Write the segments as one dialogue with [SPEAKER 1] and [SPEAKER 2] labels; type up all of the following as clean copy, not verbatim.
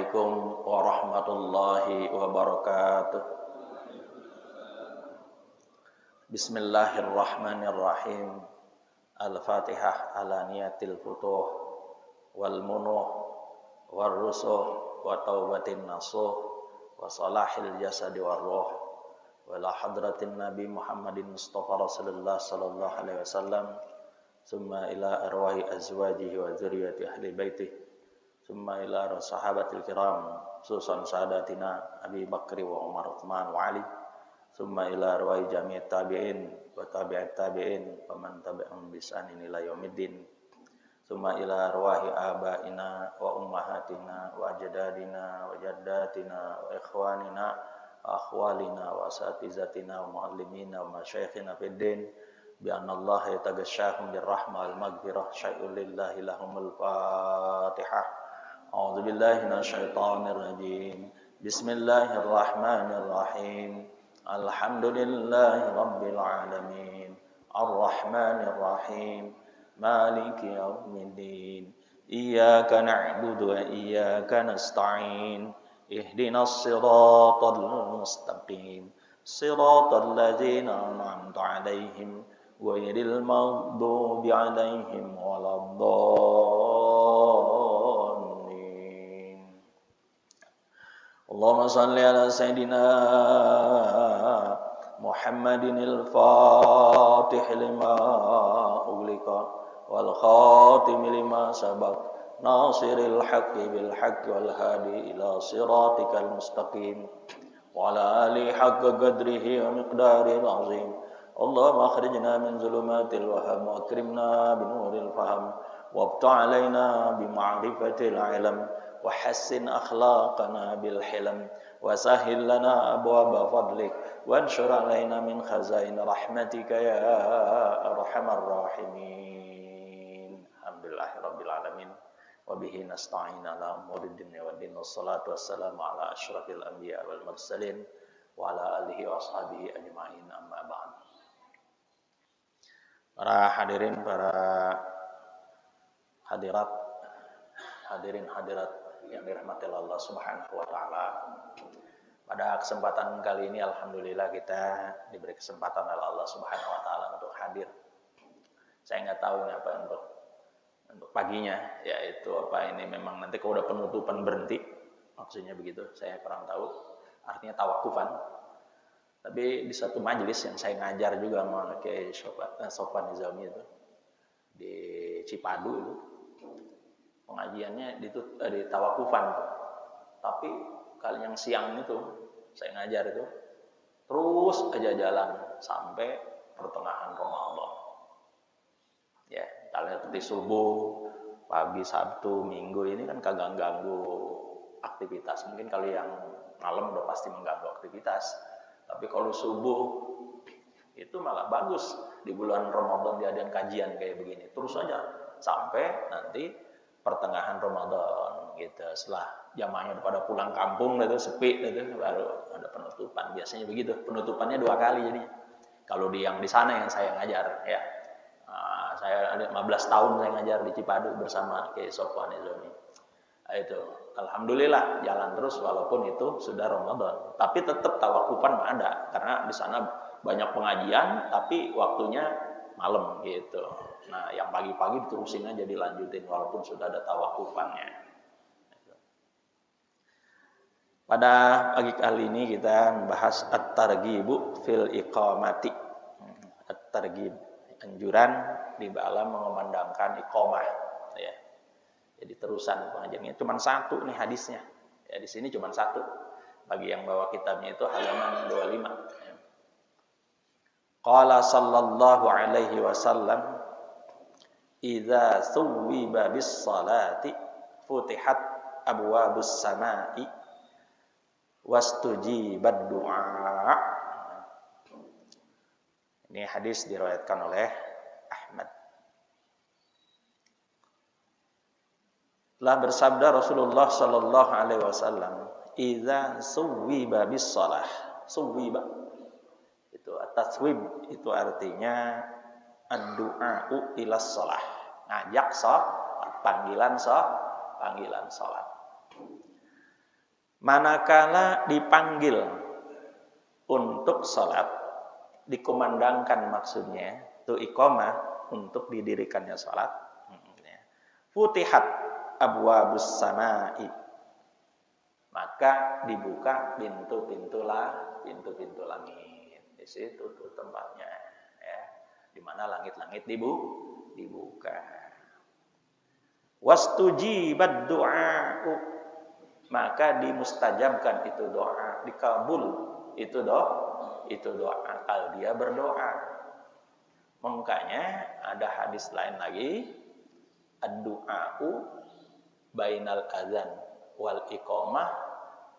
[SPEAKER 1] Assalamualaikum warahmatullahi wabarakatuh. Bismillahirrahmanirrahim. Al-Fatihah ala niyatil futuh wal munuh wal rusuh wa taubatin nasuh wa salahil jasadi war ruh wa la hadratin Nabi Muhammadin Mustafa Rasulullah sallallahu alaihi wasallam summa ila arwahi azwajihi wa dzurriyyati ahli baitihi summa ila sahabatil kiram susan sadatina Abi Bakri wa Umar Uthman wa Ali summa ila arwahi jami'at tabi'in wa tabi'at tabi'in wa man tabi'ahum bi ihsanin ila yaumiddin summa ila arwahi abaina wa ummahatina wa ajdadina wa jaddatina wa ikhwanina wa akhwalina wa asatizatina wa muallimina wa masyayikhina fid din bi anna Allah yataghashshahum birrahmah wal maghfirah syai'un lillahi lahumul Fatihah. A'udzu billahi minasyaitonir rajim. Bismillahirrahmanirrahim. Alhamdulillahi rabbil alamin. Arrahmanir rahim. Maliki yaumiddin. Iyyaka na'budu wa iyyaka nasta'in. Ihdinas siratal mustaqim. Siratal ladzina an'amta 'alaihim ghairil maghdubi 'alaihim waladdallin. Allahumma shalli ala sayidina Muhammadin al-Fatih lima ughliqa wal khatim lima sabaq nasiril haqqi bil haqqi wal hadi ila siratikal mustaqim wa ala alihi haqqa qadrihi wa miqdaril azim. Allahumma akhrijna min zulumatil waham wa akrimna binuril faham wabta' alaina bima'rifatil ilm wa hassin akhlaqana bil hilm wa sahhil lana abwaaba fadlik wa anshur alaina min khazain rahmatika ya arhamar rahimin. Alhamdulillahirabbil alamin wa bihi nasta'in ala umurid dunya waddin wassalatu wassalamu ala asyrafil anbiya wal mursalin wa ala alihi wa ashabihi ajma'in amma ba'd. Para hadirin, para hadirin hadirat yang dirahmati Allah Subhanahu wa taala. Pada kesempatan kali ini alhamdulillah kita diberi kesempatan oleh Allah Subhanahu wa taala untuk hadir. Saya enggak tahu ini apa untuk paginya, yaitu apa ini memang nanti kalau udah penutupan berhenti. Maksudnya begitu, saya kurang tahu. Artinya tawakufan. Tapi di satu majelis yang saya ngajar juga sama Kiai Sofwan Nizami itu di Cipadu itu. Pengajiannya di tawakufan tuh. Tapi kali yang siang itu saya ngajar itu terus aja jalan sampai pertengahan Ramadan. Ya, kalian seperti subuh, pagi, Sabtu, Minggu ini kan kagak ganggu aktivitas. Mungkin kali yang malam udah pasti mengganggu aktivitas. Tapi kalau subuh itu malah bagus di bulan Ramadan diadakan kajian kayak begini. Terus aja sampai nanti pertengahan Ramadan gitu. Setelah jamaahnya pada pulang kampung itu sepi itu baru ada penutupan. Biasanya begitu. Penutupannya 2 kali jadi. Kalau yang di sana yang saya ngajar ya. Saya ada 15 tahun saya ngajar di Cipadu bersama Kiai Sofwan Nizami. Itu alhamdulillah jalan terus walaupun itu sudah Ramadan. Tapi tetap tawakufan ada karena di sana banyak pengajian tapi waktunya malam gitu. Nah, yang pagi-pagi diterusin aja dilanjutin walaupun sudah ada tawakufannya. Pada pagi kali ini kita membahas at-targhibu fil iqamati. At-targhib, anjuran di dalam mengumandangkan iqamah ya. Jadi terusan pengajiannya cuma satu nih hadisnya. Ya di sini cuma satu. Bagi yang bawa kitabnya itu halaman 25 ya. Qala sallallahu alaihi wasallam idza suwiba bis salati futihat abwabus samai wastujibad du'a. Ini hadis diriwayatkan oleh Ahmad. Telah bersabda Rasulullah sallallahu alaihi wasallam, "Idza suwiba bis shalah." Suwiba itu at-taswib itu artinya ad-du'a'u ila shalah. Ngajak salat, panggilan salat. Manakala dipanggil untuk sholat, dikumandangkan maksudnya, itu iqamah untuk didirikannya sholat. Futihat abwabus samai, maka dibuka pintu-pintu langit. Di situ tuh tempatnya, ya, di mana langit-langit dibuka. Wastujibat du'a'u, maka dimustajabkan itu doa, dikabul itu doa kalau dia berdoa. Makanya ada hadis lain lagi, ad-du'a'u bainal adzan wal iqamah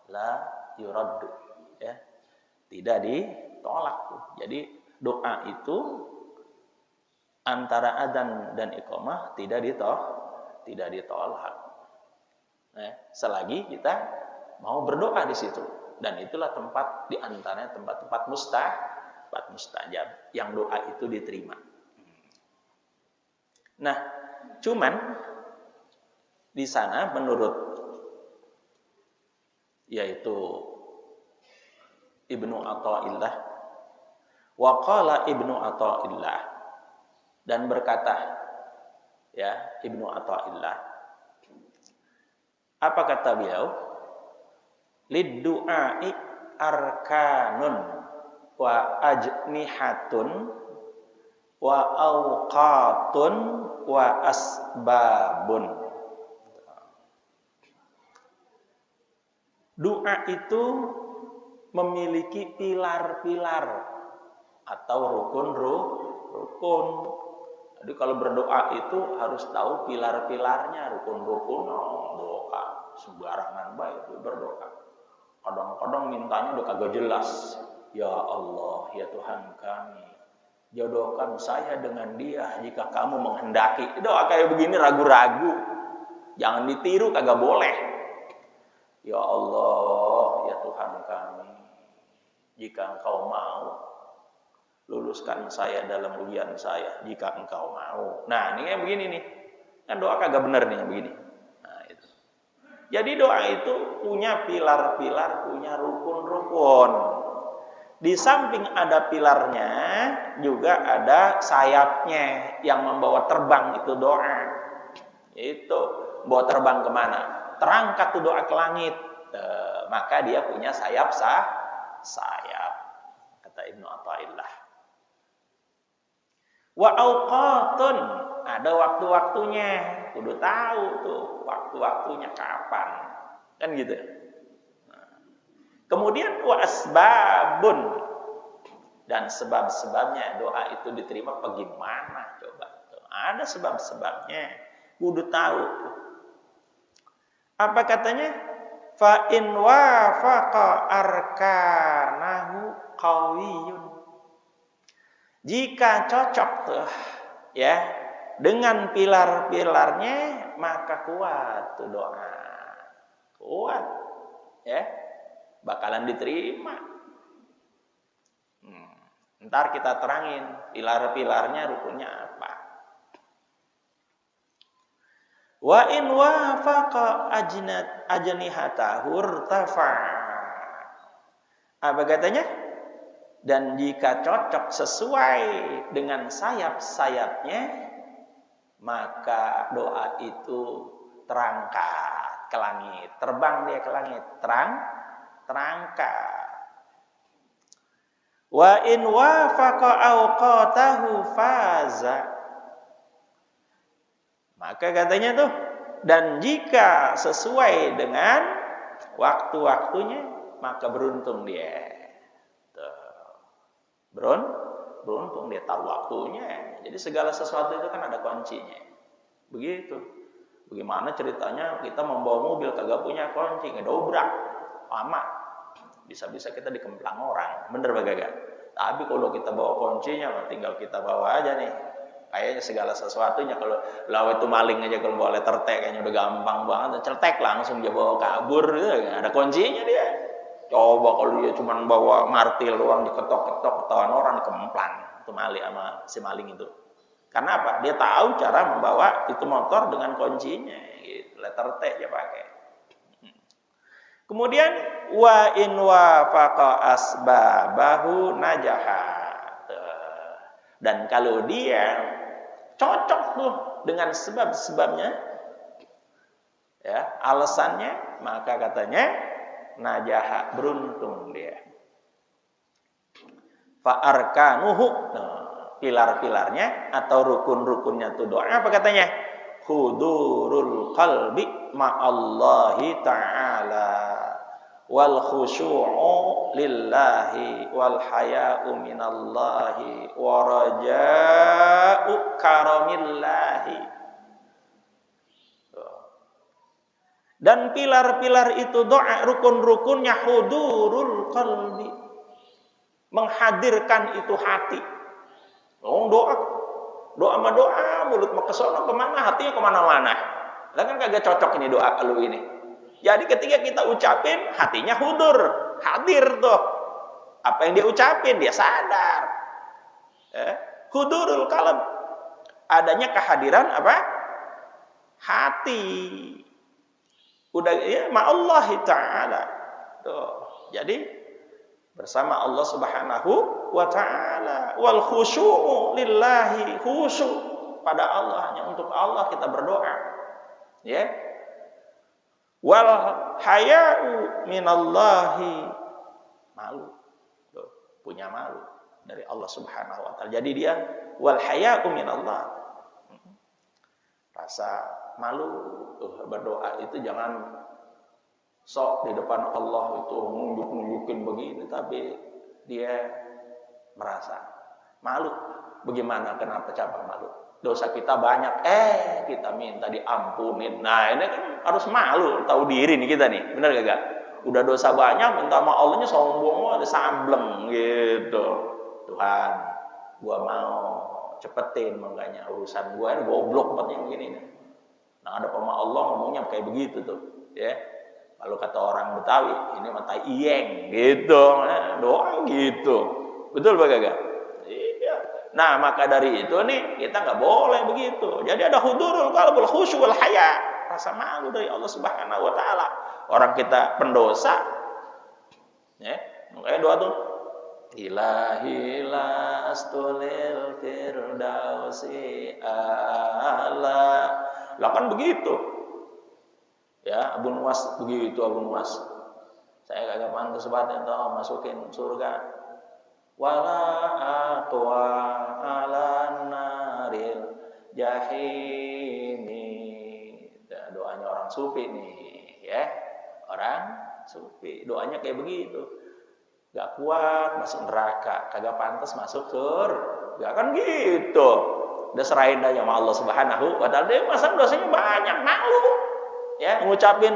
[SPEAKER 1] la yuraddu, ya, tidak ditolak. Jadi doa itu antara adzan dan iqamah tidak ditolak. Nah, selagi kita mau berdoa di situ, dan itulah tempat di antaranya tempat-tempat mustajab yang doa itu diterima. Nah, cuman di sana menurut yaitu Ibnu Athaillah, wa qala Ibnu Athaillah, dan berkata ya Ibnu Athaillah, apa kata beliau? Lid-du'ai arkanun wa ajnihatun wa awqatun wa asbabun. Doa itu memiliki pilar-pilar atau rukun. Jadi kalau berdoa itu harus tahu pilar-pilarnya, rukun-rukun. Doa sembarangan baik berdoa. Kadang-kadang mintanya udah kagak jelas. Ya Allah, ya Tuhan kami, jodohkan saya dengan dia jika kamu menghendaki. Doa kayak begini ragu-ragu. Jangan ditiru, kagak boleh. Ya Allah, ya Tuhan kami, jika Engkau mau, luluskan saya dalam ujian saya, jika Engkau mau. Nah, ini kayak begini nih. Kan doa kagak bener nih yang begini. Nah, itu. Jadi doa itu punya pilar-pilar, punya rukun-rukun. Di samping ada pilarnya, juga ada sayapnya yang membawa terbang itu doa. Itu bawa terbang kemana? Terangkat tuh doa ke langit. Maka dia punya sayap, kata Ibnu Athaillah. Wa awqatun, ada waktu-waktunya. Kudu tahu tuh waktu-waktunya kapan. Kan gitu. Kemudian wa asbabun, dan sebab-sebabnya doa itu diterima bagaimana coba. Ada sebab-sebabnya. Kudu tahu. Apa katanya? Fa in wafaqa arkanahu qawiyun. Jika cocok tuh ya dengan pilar-pilarnya, maka kuat tuh doa. Kuat ya. Bakalan diterima. Ntar kita terangin pilar-pilarnya, rukunnya apa. Wa in wafaqa ajnihatahu irtafa. Apa katanya? Dan jika cocok sesuai dengan sayap-sayapnya, maka doa itu terangkat ke langit, terbang dia ke langit, terangkat. Wa in wafaqa awqatahu faza. Maka katanya tuh, dan jika sesuai dengan waktu-waktunya, maka beruntung dia. Beruntung dia tahu waktunya. Jadi segala sesuatu itu kan ada kuncinya. Begitu. Bagaimana ceritanya kita membawa mobil kagak punya kunci, ngedobrak, lama. Bisa-bisa kita dikemplang orang. Bener kagak? Tapi kalau kita bawa kuncinya, tinggal kita bawa aja nih. Kayaknya segala sesuatunya, kalau lawan itu maling aja kalau bawa letter T kayaknya udah gampang banget, cetek langsung dia bawa kabur, ada kuncinya dia. Coba kalau dia cuma bawa martil doang, diketok-ketok, ketahuan orang, dikemplang itu maling sama si maling itu. Karena apa? Dia tahu cara membawa itu motor dengan kuncinya, gitu. Letter T dia pakai. Kemudian wa in wafaqa asbabahu najaha. Dan kalau dia cocok tuh dengan sebab-sebabnya, ya, alasannya, maka katanya najaha, beruntung dia. Fa arkanuhu, pilar-pilarnya atau rukun-rukunnya tuh doa apa katanya? Hudurul qalbi ma'allahi ta'ala wal khusyu'u lillahi wal haya'u minallahi wa raja'u karamillahi. Dan pilar-pilar itu doa, rukun-rukunnya hudurul qalbi, menghadirkan itu hati. Doa mah doa, mulut mah kesono kemana, hatinya kemana-mana. Lah kan kagak cocok ini doa lu ini. Jadi ketika kita ucapin, hatinya hadir tuh. Apa yang dia ucapin, dia sadar. Hudurul qalb, adanya kehadiran apa? Hati. Udah ya, ma'allahi ta'ala. Tuh. Jadi bersama Allah Subhanahu wa ta'ala, wal khusyu'u lillahi, khusyuk pada Allah, hanya untuk Allah kita berdoa, ya. Wal haya'u minallahi, malu, tuh, punya malu dari Allah Subhanahu wa ta'ala. Jadi dia wal haya'u minallah, rasa malu berdoa itu jangan sok di depan Allah itu nunjuk-nunjukin begini, tapi dia merasa malu. Bagaimana, kenapa cabang malu? Dosa kita banyak, kita minta diampunin. Nah ini kan harus malu, tahu diri nih kita nih, benar gak? Udah dosa banyak, minta sama Allahnya sombong, ada sambleng gitu. Tuhan, gua mau cepetin makanya urusan gua ini goblok banget yang begini nih. Nah ada sama Allah ngomongnya kayak begitu tuh, ya. Kalau kata orang Betawi, ini mata iyeng gitu, doa gitu. Betul Pak Gaga? Iya. Nah, maka dari itu nih kita nggak boleh begitu. Jadi ada hudurul qalbul khusyuk wal haya, rasa malu dari Allah Subhanahu wa taala. Orang kita pendosa, ya, makanya doa tuh Ilahi lastulil firdausi ala. Lah kan begitu. Ya, Abu Nuwas begitu, Abu Nuwas. Saya kagak pantas banget entah masukin surga. Wala atwa ala naril jahimi. Doanya orang sufi nih, ya. Orang sufi, doanya kayak begitu. Gak kuat masuk neraka, kagak pantas masuk surga, kan gitu. Udah serahin aja sama Allah Subhanahu wa ta'ala. Dia masa dosanya banyak, malu. Ya, ngucapin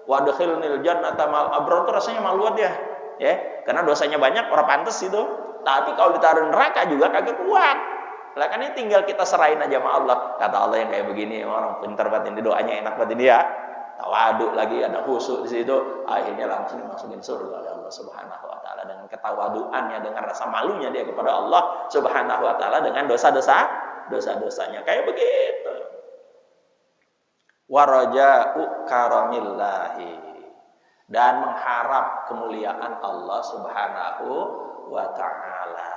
[SPEAKER 1] wadkhilnil jannata mal abrar itu rasanya malu dia, ya. Karena dosanya banyak, orang pantas itu. Tapi kalau ditaruh neraka juga kagak kuat. Lah kan ini tinggal kita serahin aja sama Allah. Kata Allah yang kayak begini, orang pintar banget ini, doanya enak banget ini ya. Tawadu lagi, ada khusyuk di situ, akhirnya langsung dimasukin surga oleh Allah Subhanahu wa taala dengan ketawaduannya, dengan rasa malunya dia kepada Allah Subhanahu wa taala dengan dosa-dosanya. Kayak begitu. Waraja'u karamillahi, dan mengharap kemuliaan Allah Subhanahu wa ta'ala,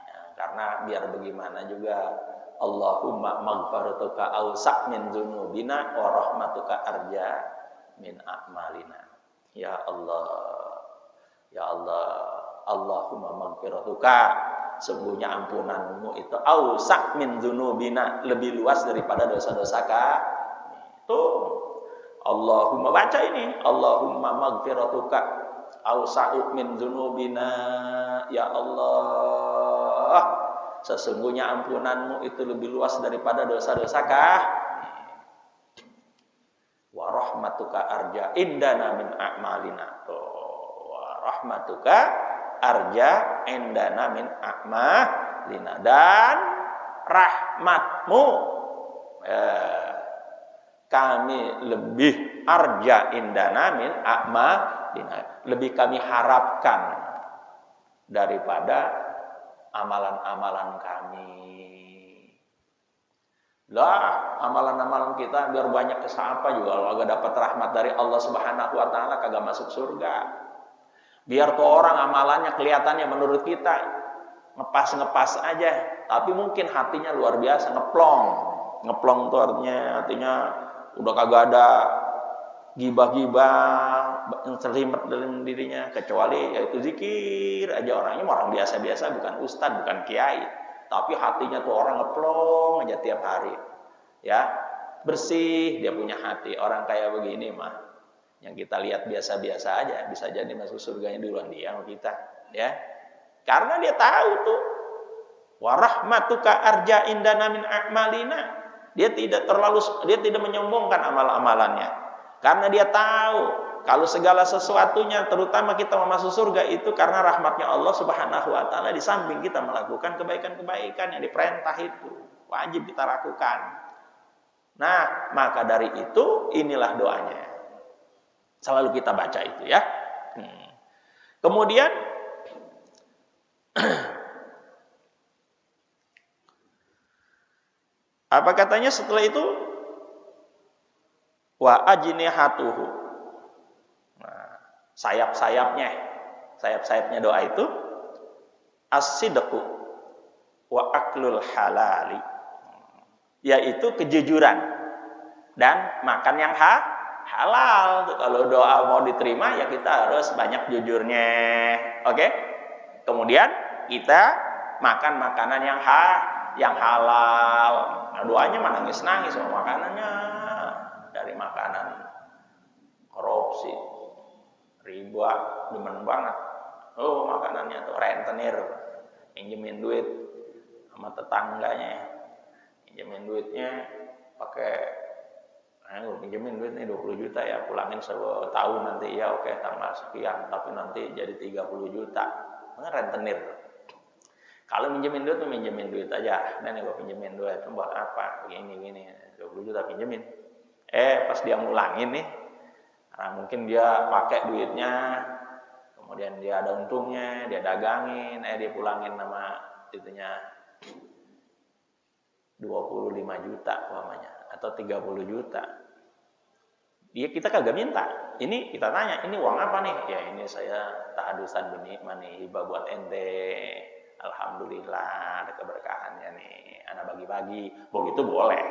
[SPEAKER 1] ya, karena biar bagaimana juga Allahumma maghfiratuka awsa' min dzunubina wa rahmatuka arja min a'malina. Ya Allah, ya Allah, Allahumma maghfiratuka, sesungguhnya ampunanmu itu awsa' min dzunubina, lebih luas daripada dosa-dosa kami. Tuh, Allahumma, baca ini, Allahumma maghfiratuka awsa'u min dzunubina, ya Allah, sesungguhnya ampunanmu itu lebih luas daripada dosa-dosa kami. Wa rahmatuka arja indana min a'malina. Tuh, wa rahmatuka arja indana min a'malina, dan rahmatmu, kami lebih arja indana min a'malina, lebih kami harapkan daripada amalan-amalan kami. Lah, amalan-amalan kita biar banyak kesapa juga kalau agak dapat rahmat dari Allah Subhanahu wa taala kagak masuk surga. Biar tuh orang amalannya kelihatannya menurut kita ngepas-ngepas aja, tapi mungkin hatinya luar biasa ngeplong. Ngeplong tuh artinya udah kagak ada gibah-gibah yang terlibat dalam dirinya, kecuali yaitu zikir aja. Orangnya orang biasa-biasa, bukan ustadz, bukan kiai, tapi hatinya tuh orang ngeplong aja tiap hari, ya, bersih, dia punya hati. Orang kayak begini mah yang kita lihat biasa-biasa aja, bisa jadi masuk surganya duluan dia sama kita, ya, karena dia tahu tuh warahmatuka arja indana min a'malina. Dia tidak menyombongkan amal-amalannya, karena dia tahu kalau segala sesuatunya, terutama kita mau masuk surga itu karena rahmatnya Allah Subhanahu wa taala, di samping kita melakukan kebaikan-kebaikan yang diperintah itu wajib kita lakukan. Nah, maka dari itu inilah doanya. Selalu kita baca itu, ya. Kemudian apa katanya setelah itu? Wa ajnihatuhu. Nah, sayap-sayapnya doa itu as-sidqu wa aklul halali, yaitu kejujuran dan makan yang halal. Kalau doa mau diterima ya kita harus banyak jujurnya. Oke? Kemudian kita makan makanan yang halal. Nah, doanya mah nangis-nangis sama makanannya. Dari makanan korupsi, riba, demen banget. Oh, makanannya tuh rentenir, pinjemin duit sama tetangganya. Pinjemin duitnya pakai, gue pinjemin duit nih 20 juta ya, pulangin setahun nanti, ya oke, tanggal sekian, tapi nanti jadi 30 juta. Mana rentenir. Kalau minjemin duit aja. Dan gue pinjemin duit, itu buat apa? Begini, 20 juta pinjemin. Pas dia ngulangin nih, nah mungkin dia pakai duitnya, kemudian dia ada untungnya, dia dagangin, dia pulangin nama itunya 25 juta umpamanya, atau 30 juta. Kita kagak minta. Ini kita tanya, ini uang apa nih? Ya ini saya tahadusan benih hibah buat ente. Alhamdulillah ada keberkahannya nih, anak bagi-bagi. Begitu boleh,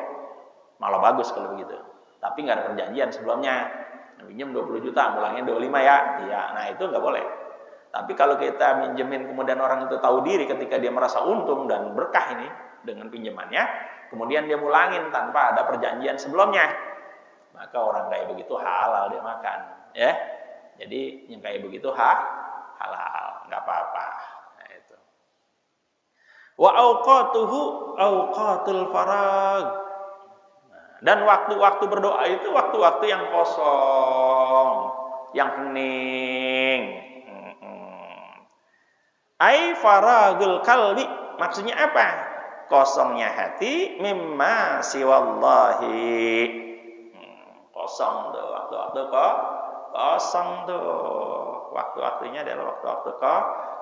[SPEAKER 1] malah bagus kalau begitu. Tapi nggak ada perjanjian sebelumnya. Pinjam 20 juta, pulangin 25 ya. Iya, nah itu nggak boleh. Tapi kalau kita minjemin kemudian orang itu tahu diri ketika dia merasa untung dan berkah ini dengan pinjamannya, kemudian dia mulangin tanpa ada perjanjian sebelumnya, maka orang kayak begitu halal dia makan, ya. Jadi yang kayak begitu halal, nggak apa-apa. Nah, itu. Wa auqatuhu auqatul farag. Dan waktu-waktu berdoa itu waktu-waktu yang kosong, yang hening. Ai faragul qalbi, maksudnya apa? Kosongnya hati mimma siwallahi. Kosong tuh waktu-waktu kosong tuh. Waktu-waktunya adalah waktu-waktu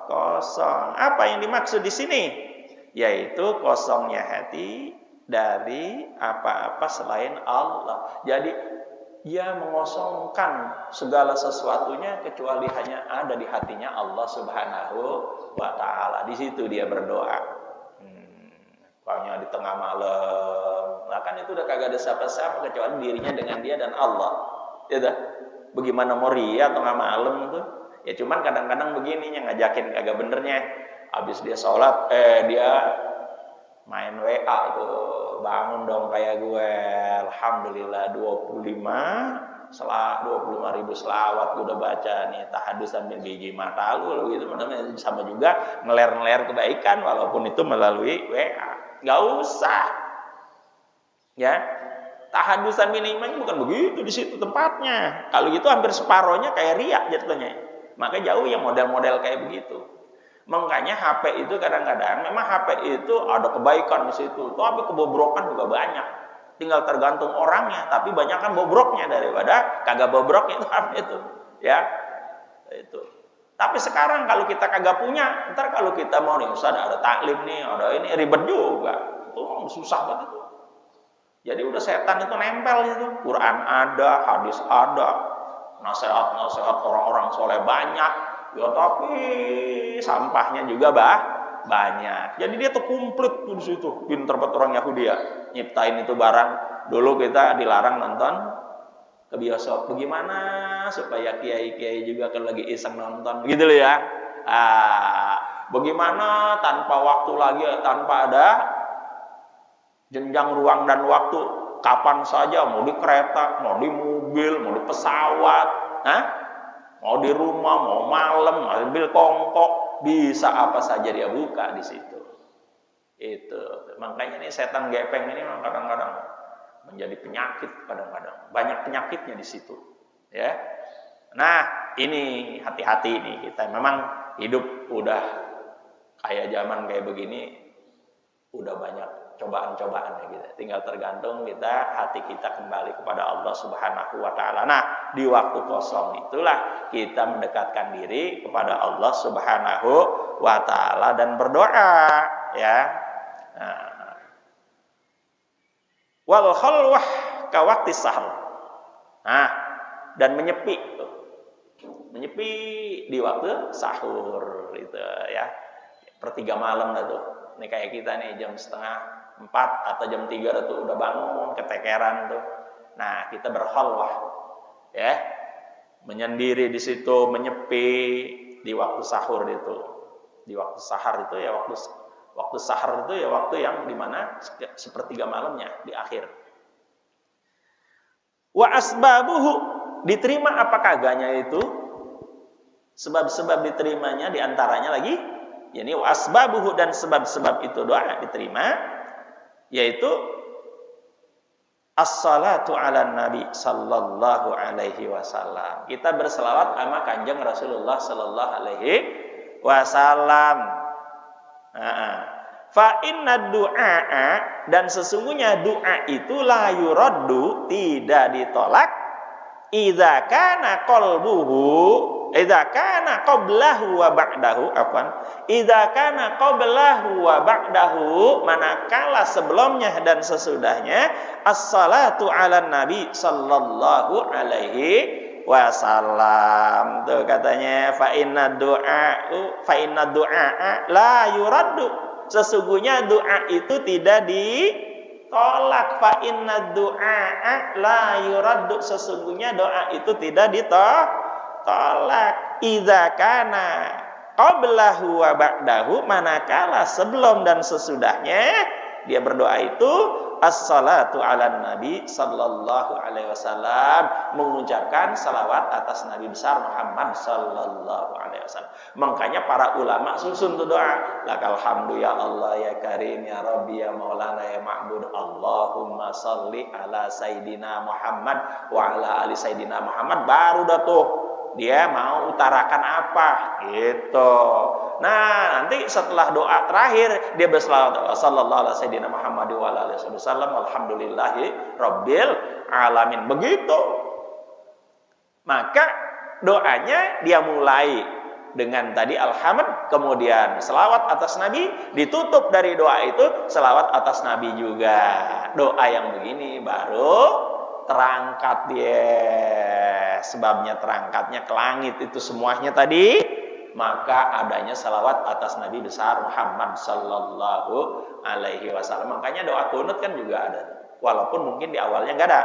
[SPEAKER 1] kosong. Apa yang dimaksud di sini? Yaitu kosongnya hati dari apa-apa selain Allah. Jadi dia mengosongkan segala sesuatunya kecuali hanya ada di hatinya Allah Subhanahu wa taala. Di situ dia berdoa. Pokoknya di tengah malam. Nah kan itu udah kagak ada siapa-siapa kecuali dirinya dengan dia dan Allah. Ya dah. Bagaimana mau ria tengah malam itu? Ya cuman kadang-kadang begini yang ngajakin kagak benernya. Habis dia sholat, dia main WA tuh, bangun dong kayak gue, alhamdulillah 25 ribu selawat gue udah baca nih, tahadus sambil biji mata lu gitu, sama juga ngeler-ngeler kebaikan walaupun itu melalui WA. Gak usah, ya, tahadus sambil iman bukan begitu di situ tempatnya. Kalau gitu hampir separohnya kayak riak jatuhnya. Maka jauh yang model-model kayak begitu. Makanya HP itu kadang-kadang memang HP itu ada kebaikan di situ, tapi kebobrokan juga banyak. Tinggal tergantung orangnya, tapi banyak kan bobroknya daripada kagak bobroknya itu HP itu, ya. Itu. Tapi sekarang kalau kita kagak punya, ntar kalau kita mau nih Ustaz ada taklim nih, ada ini ribet juga. Itu susah banget itu. Jadi udah setan itu nempel itu. Quran ada, hadis ada, nasihat-nasihat orang-orang soleh banyak. Ya tapi sampahnya juga banyak. Jadi dia tuh komplit tuh di situ. Pinter banget orang Yahudi ya. Nyiptain itu barang. Dulu kita dilarang nonton ke bioskop. Bagaimana supaya kiai-kiai juga kan lagi iseng nonton gitu loh ya. Bagaimana tanpa waktu lagi, tanpa ada jenjang ruang dan waktu, kapan saja, mau di kereta, mau di mobil, mau di pesawat, mau di rumah, mau malam, mobil kongkok, bisa apa saja dia buka di situ. Itu makanya nih setan gepeng ini kadang-kadang menjadi penyakit, kadang-kadang banyak penyakitnya di situ, ya. Nah ini hati-hati nih, kita memang hidup udah kayak zaman kayak begini, udah banyak cobaan-cobaan ya gitu. Tinggal tergantung kita, hati kita kembali kepada Allah Subhanahu wa taala. Nah, di waktu kosong itulah kita mendekatkan diri kepada Allah Subhanahu wa taala dan berdoa, ya. Nah. Wal khalwah ka waqti sahur. Nah, dan menyepi tuh. Menyepi di waktu sahur itu ya. Per 3 malam dah tuh. Ini kayak kita nih jam 3:30 atau jam 3 tuh udah bangun ketekeran tuh. Nah, kita berkhalwah ya. Menyendiri di situ, menyepi di waktu sahur itu. Di waktu sahur itu ya waktu sahur itu ya waktu yang dimana 1/3 malamnya di akhir. Wa asbabuhu, diterima apa kagaknya itu? Sebab-sebab diterimanya diantaranya lagi, yakni wa asbabuhu, dan sebab-sebab itu doa diterima, yaitu as-salatu ala nabi sallallahu alaihi wasallam. Kita berselawat sama Kanjeng Rasulullah sallallahu alaihi wasallam. Fa inna du'a, dan sesungguhnya doa itu la yuraddu, tidak ditolak, idza kana qablahu wa ba'dahu, manakala sebelumnya dan sesudahnya as-salatu ala nabi sallallahu alaihi wasallam. Tuh katanya fa inna du'a la yuraddu, sesungguhnya doa itu tidak ditolak. Fa inna du'a la yuraddu, sesungguhnya doa itu tidak ditolak. Idza kana qablahu wa ba'dahu, manakala sebelum dan sesudahnya dia berdoa itu as-salatu ala nabi sallallahu alaihi wasallam, mengucapkan salawat atas Nabi besar Muhammad sallallahu alaihi wasallam. Makanya para ulama susun tuh doa, lakal hamdu ya Allah ya karim ya Rabbi ya Maulana ya Ma'bud, Allahumma salli ala Sayyidina Muhammad wa ala ali Sayyidina Muhammad. Baru dah tuh dia mau utarakan apa gitu. Nah, nanti setelah doa terakhir dia berselawat sallallahu alaihi sayyidina Muhammad wa ala alihi wasallam alhamdulillahi rabbil alamin. Begitu. Maka doanya dia mulai dengan tadi alhamd, kemudian selawat atas Nabi, ditutup dari doa itu selawat atas Nabi juga. Doa yang begini baru terangkat dia. Sebabnya terangkatnya ke langit itu semuanya tadi, maka adanya salawat atas Nabi besar Muhammad sallallahu alaihi wasallam. Makanya doa kunut kan juga ada, walaupun mungkin di awalnya enggak ada.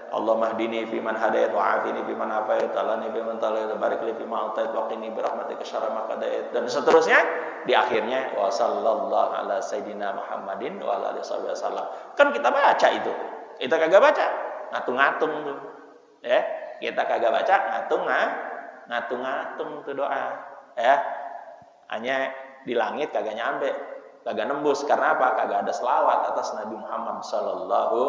[SPEAKER 1] Allahumma hdini fi man hadait wa afini fi man afait, alani fi man talait, barik li fi ma atait wa qini bi rahmatika syarra ma qadait, dan seterusnya. Di akhirnya wa sallallahu ala sayyidina Muhammadin wa ala alihi wasallam. Kan kita baca itu. Kita kagak baca, ngatung-ngatung tuh. Ya, kita kagak baca, ngatung-ngatung tuh doa. Ya. Hanya di langit kagak nyampe, kagak nembus. Karena apa? Kagak ada selawat atas Nabi Muhammad sallallahu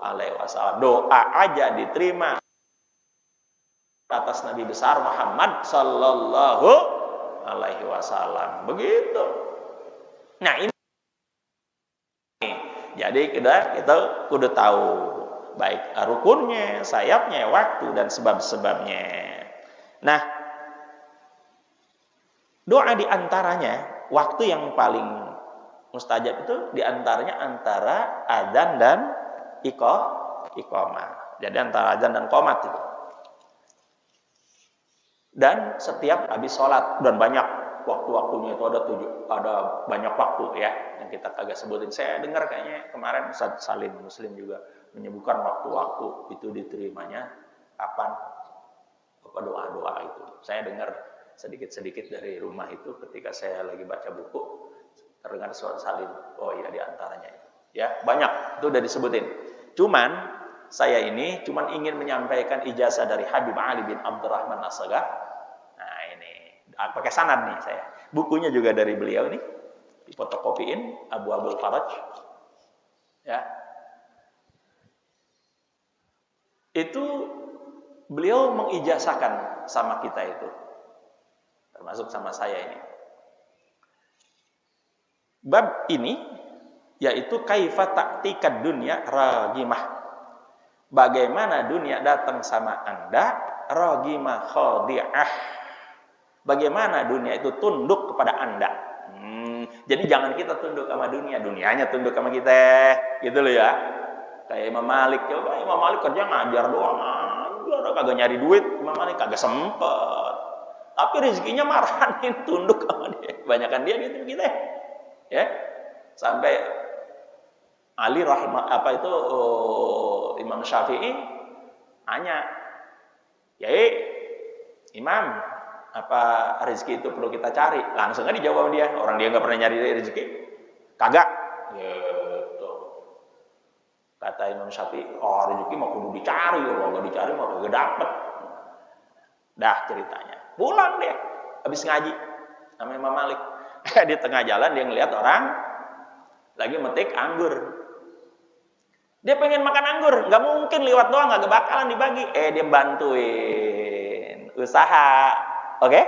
[SPEAKER 1] alaihi wasallam. Doa aja diterima atas Nabi besar Muhammad sallallahu alaihi wasallam. Begitu. Nah, ini jadi kita kudu tahu baik rukunnya, sayapnya, waktu, dan sebab-sebabnya. Nah, doa diantaranya waktu yang paling Mustajab itu diantaranya antara adzan dan iqamah. Jadi antara adzan dan qomat itu. Dan setiap habis sholat, dan banyak waktu-waktunya itu ada banyak waktu ya yang kita kagak sebutin. Saya dengar kayaknya kemarin Ustaz Salim Muslim juga menyebutkan waktu-waktu itu diterimanya kapan, apa doa-doa itu. Saya dengar sedikit-sedikit dari rumah itu ketika saya lagi baca buku, terdengar suara Salim. Oh iya, diantaranya itu. Ya, banyak itu udah disebutin. Cuman saya ini cuman ingin menyampaikan ijazah dari Habib Ali bin Abdurrahman As-Saghar. Nah, ini pakai sanad nih saya. Bukunya juga dari beliau nih. Difotokopiin Abu Abdul Faraj. Ya. Itu beliau mengijazahkan sama kita itu. Termasuk sama saya ini. Bab ini yaitu kaifa ta'tikad dunya ragimah. Bagaimana dunia datang sama Anda ragimah khadi'ah. Bagaimana dunia itu tunduk kepada Anda. Jadi jangan kita tunduk sama dunia, dunianya tunduk sama kita. Gitu loh ya. Kayak Imam Malik, coba Imam Malik kerja ngajar doang, aja kagak nyari duit, Imam Malik kagak sempet. Tapi rezekinya marahin, tunduk sama dia. Kebanyakan dia gitu kita. Ya. Sampai Ali Imam Syafi'i hanya, "Yai, Imam, apa rezeki itu perlu kita cari?" Langsung aja dijawab dia. Orang dia nggak pernah nyari rezeki. Kagak. Gitu. Kata Imam Syafi'i, "Oh, rezeki mah kudu dicari, kalau nggak dicari mah kagak dapet." Dah ceritanya. Pulang dia habis ngaji sama Imam Malik. Di tengah jalan dia ngelihat orang lagi metik anggur. Dia pengen makan anggur, nggak mungkin liwat doang, nggak bakalan dibagi. Dia bantuin usaha, oke?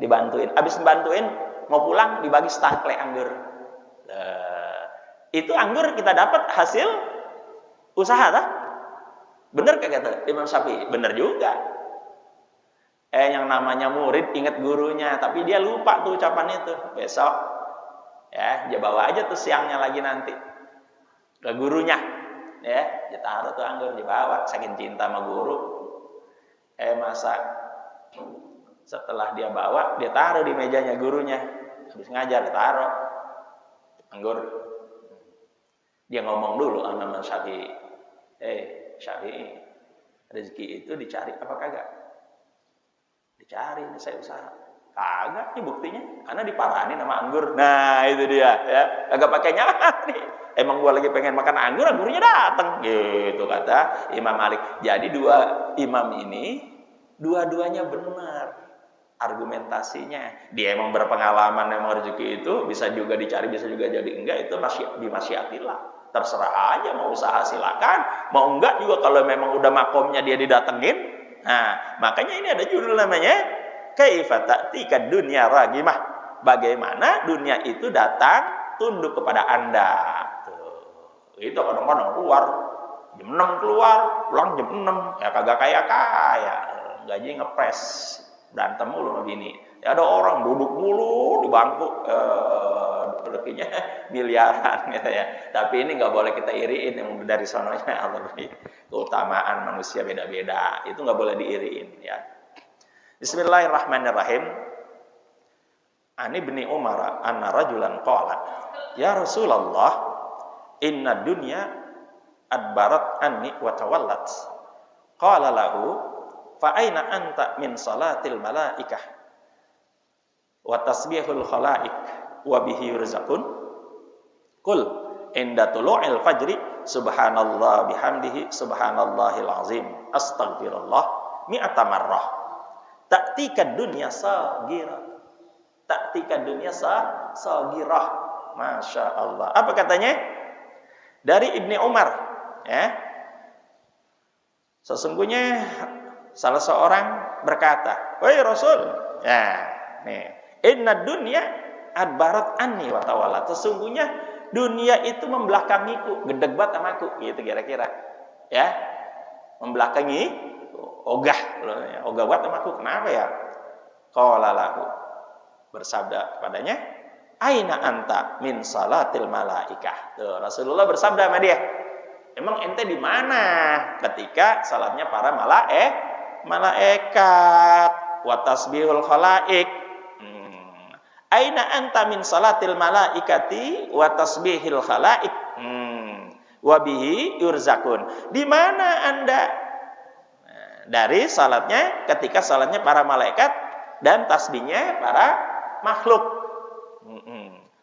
[SPEAKER 1] Dibantuin. Abis bantuin, mau pulang dibagi setangklek anggur. Itu anggur kita dapat hasil usaha, tak? Bener kata Imam Syafi'i? Bener juga. Yang namanya murid ingat gurunya, tapi dia lupa tuh ucapan itu. Besok, ya, dia bawa aja tuh siangnya lagi nanti ke gurunya. Ya, dia taruh tuh anggur, dibawa saking cinta sama guru. Masa setelah dia bawa, dia taruh di mejanya gurunya. Habis ngajar dia taruh anggur. Dia ngomong dulu sama Imam Syafi'i. Syafi'i, rezeki itu dicari apa kagak? Dicari, ini saya usaha. Kagak nih buktinya, karena diparanin sama anggur. Nah, itu dia ya. Kagak pakai nyari. Emang gua lagi pengen makan anggur, anggurnya datang. Gitu kata Imam Malik. Jadi dua imam ini dua-duanya benar argumentasinya. Dia emang berpengalaman, emang rezeki itu bisa juga dicari, bisa juga jadi enggak, itu bimasyiatillah. Terserah aja, mau usaha silakan, mau enggak juga kalau memang udah makomnya dia didatengin. Nah, makanya ini ada judul namanya Kaifa ta'tikad dunya ragimah. Bagaimana dunia itu datang tunduk kepada Anda. Itu kadang-kadang keluar jam 6 keluar, pulang jam 6. Ya kagak kaya-kaya. Gaji ngepres. Berantem mulu sama bini. Ya ada orang duduk mulu di bangku, rezekinya miliaran gitu ya. Tapi ini nggak boleh kita iriin, yang dari sononya Allah beri keutamaan manusia beda-beda. Itu nggak boleh diiriin ya. Bismillahirrahmanirrahim. Ani bin Umar anna rajulan qala, "Ya Rasulullah, inna dunya adbarat anni wa tawallat." Qala lahu, "Fa aina anta min salatil malaikah wa tasbihul khalaik wa bihi yurzaqun?" Qul inda tulu'il fajri subhanallah bihamdihi subhanallahil azim astaghfirullah mi'ata marrah. Ta'tikad dunya saghirah. Ta'tikad dunya saghirah. Masya Allah. Apa katanya? Dari Ibni Umar, ya. Sesungguhnya salah seorang berkata, "Wahai Rasul, ya, nih, inna dunya adbarat anni wa tawalla." Sesungguhnya dunia itu membelakangiku, gedeg banget sama aku, gitu kira-kira. Ya. Membelakangi, ogah banget sama aku. Kenapa ya? Qala lahu, bersabda kepadanya, Aina anta min salatil malaikah. Tuh, Rasulullah bersabda sama dia, emang ente di mana ketika salatnya para malaikat wa tasbihul khalaik. Aina anta min salatil malaikati wa tasbihil khalaik. Wa bihi yurzakun. Di mana Anda dari salatnya ketika salatnya para malaikat dan tasbihnya para makhluk.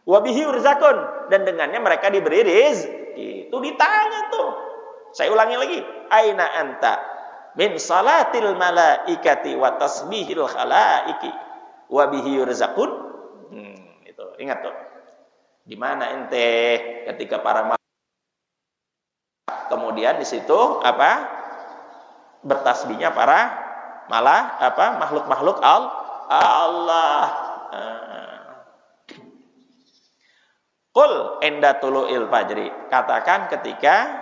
[SPEAKER 1] Wabihi urzakun, dan dengannya mereka diberi rizki. Itu ditanya tuh. Saya ulangi lagi. Aina anta min salatil malaikati wa tasbihil khalaiki wabihi urzakun. Itu ingat tuh. Di mana ente ketika para malaikat, kemudian di situ apa? Bertasbihnya para makhluk-makhluk Allah. Qul inda tulu'il fajri. Katakan ketika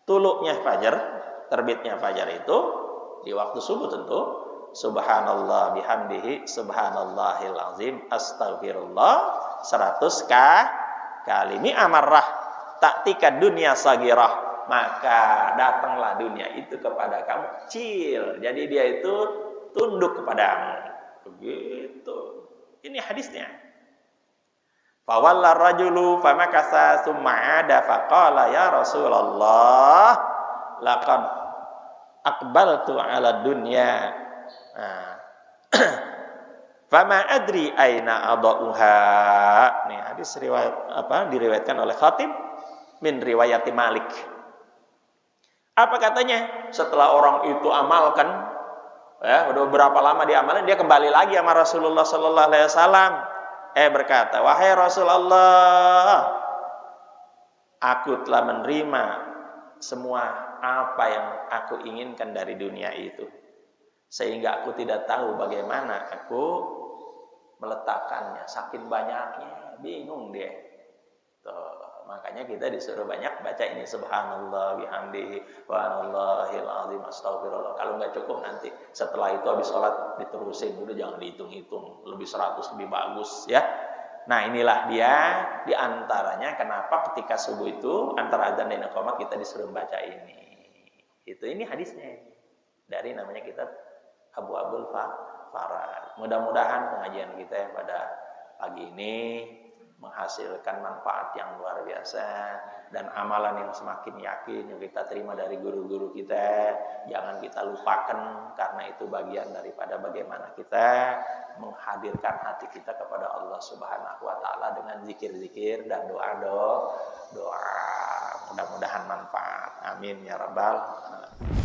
[SPEAKER 1] tuluknya fajar, terbitnya fajar itu di waktu subuh tentu. Subhanallah bihamdihi subhanallahil azim astaghfirullah 100 kali mi'amarrah ta'tika dunya sagirah, maka datanglah dunia itu kepada kamu kecil. Jadi dia itu tunduk kepadamu. Begitu. Ini hadisnya. Fawalla rajulu famakasa summa ada faqala ya Rasulullah laqad aqbaltu ala dunya fama adri aina adauha. Nih hadis diriwayatkan oleh Khatib min riwayati Malik. Apa katanya? Setelah orang itu amalkan, ya, udah berapa lama dia amalkan, dia kembali lagi sama Rasulullah sallallahu alaihi wasallam. Berkata, wahai Rasulullah, aku telah menerima semua apa yang aku inginkan dari dunia itu, sehingga aku tidak tahu bagaimana aku meletakkannya. Saking banyaknya, bingung dia. Tuh, makanya kita disuruh banyak baca ini subhanallah bihamdihi subhanallahil azim astaghfirullah. Kalau nggak cukup nanti setelah itu habis sholat diterusin, udah jangan dihitung-hitung, lebih 100 lebih bagus ya. Nah inilah dia diantaranya kenapa ketika subuh itu antara azan dan iqamah kita disuruh baca ini. Ini hadisnya dari namanya kitab Abu Abdul Farad. Mudah-mudahan pengajian kita pada pagi ini menghasilkan manfaat yang luar biasa dan amalan yang semakin yakin yang kita terima dari guru-guru kita. Jangan kita lupakan, karena itu bagian daripada bagaimana kita menghadirkan hati kita kepada Allah Subhanahu wa taala dengan zikir-zikir dan doa. Mudah-mudahan manfaat. Amin ya rabbal alamin.